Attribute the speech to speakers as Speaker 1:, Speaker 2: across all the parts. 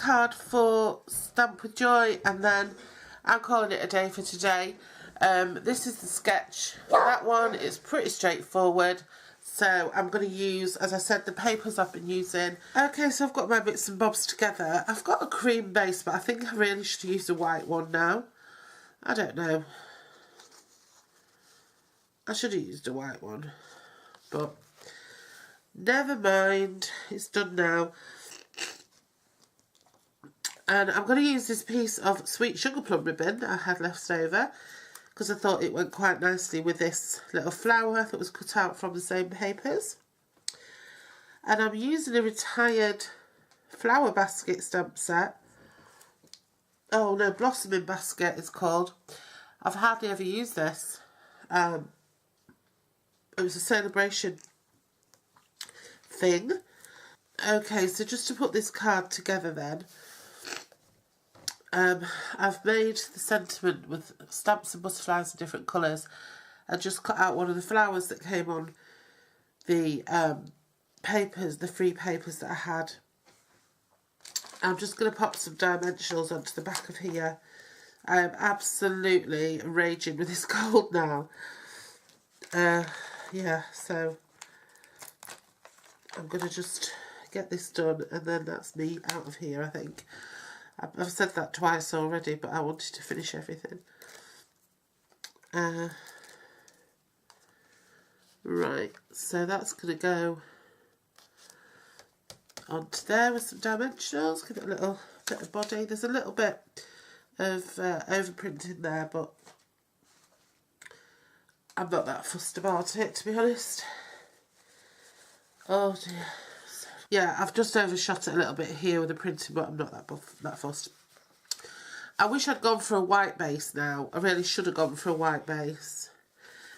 Speaker 1: card for Stamp with Joy, and then I'm calling it a day for today. This is the sketch for that one. It's pretty straightforward. So I'm going to use, as I said, the papers I've been using. Okay, so I've got my bits and bobs together. I've got a cream base, but I think I really should use a white one now. I don't know. I should have used a white one. But never mind. It's done now. And I'm going to use this piece of sweet sugar plum ribbon that I had left over, because I thought it went quite nicely with this little flower that was cut out from the same papers. And I'm using a retired flower basket stamp set. Oh no, blossoming basket it's called. I've hardly ever used this. It was a celebration thing. Okay, so just to put this card together then, I've made the sentiment with stamps and butterflies in different colours. I just cut out one of the flowers that came on the papers, the free papers that I had. I'm just going to pop some dimensionals onto the back of here. I am absolutely raging with this cold now. Yeah, so I'm going to just get this done, and then that's me out of here, I think. I've said that twice already, but I wanted to finish everything. Right, so that's going to go onto there with some dimensionals. Give it a little bit of body. There's a little bit of overprinting there, but I'm not that fussed about it, to be honest. Oh dear. Yeah, I've just overshot it a little bit here with the printing, but I'm not that fussed. I wish I'd gone for a white base now. I really should have gone for a white base.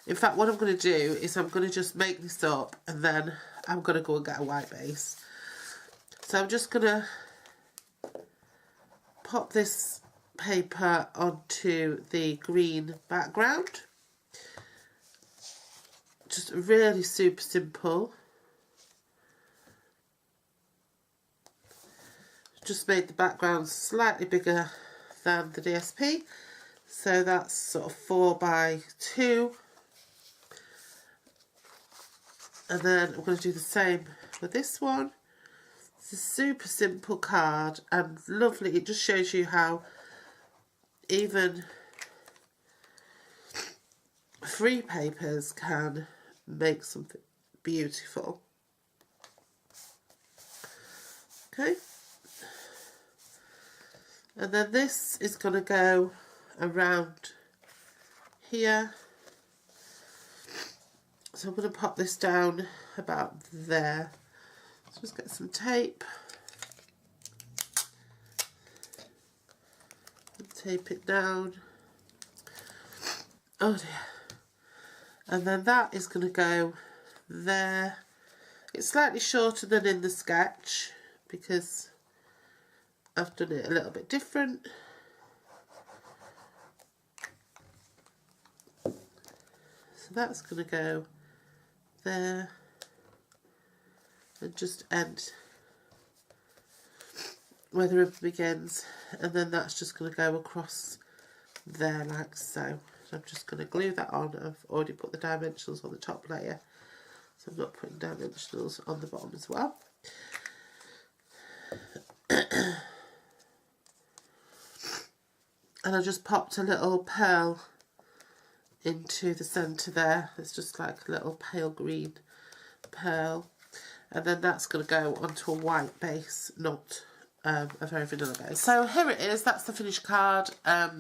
Speaker 1: In fact, what I'm going to do is I'm going to just make this up, and then I'm going to go and get a white base. So I'm just going to pop this paper onto the green background. Just really super simple. Just made the background slightly bigger than the DSP, so that's sort of 4 by 2, and then I'm going to do the same with this one. It's a super simple card and lovely. It just shows you how even free papers can make something beautiful. Okay. And then this is going to go around here. So I'm going to pop this down about there. So just get some tape. And tape it down. Oh dear. And then that is going to go there. It's slightly shorter than in the sketch because I've done it a little bit different. So that's going to go there and just end where the ribbon begins, and then that's just going to go across there like so. So I'm just going to glue that on. I've already put the dimensionals on the top layer, so I'm not putting dimensionals on the bottom as well. And I just popped a little pearl into the centre there. It's just like a little pale green pearl. And then that's going to go onto a white base, not a very vanilla base. So here it is. That's the finished card. I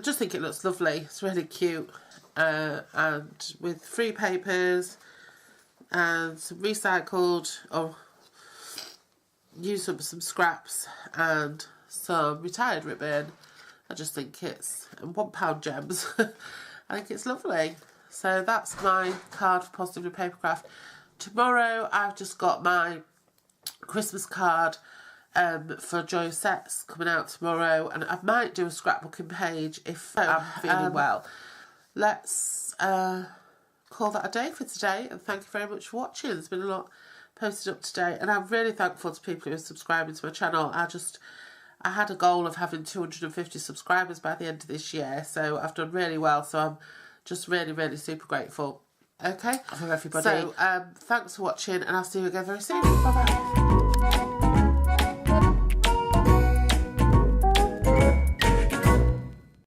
Speaker 1: just think it looks lovely. It's really cute. And with free papers and some recycled, or use some scraps and some retired ribbon. I just think it's, and £1 gems. I think it's lovely. So that's my card for Positively Papercraft. Tomorrow I've just got my Christmas card for Joy Sets coming out tomorrow, and I might do a scrapbooking page if I'm feeling well. Let's call that a day for today, and thank you very much for watching. There's been a lot posted up to date, and I'm really thankful to people who are subscribing to my channel. I had a goal of having 250 subscribers by the end of this year, so I've done really well, so I'm just really, really super grateful. Okay, for everybody. So thanks for watching, and I'll see you again very soon. Bye bye.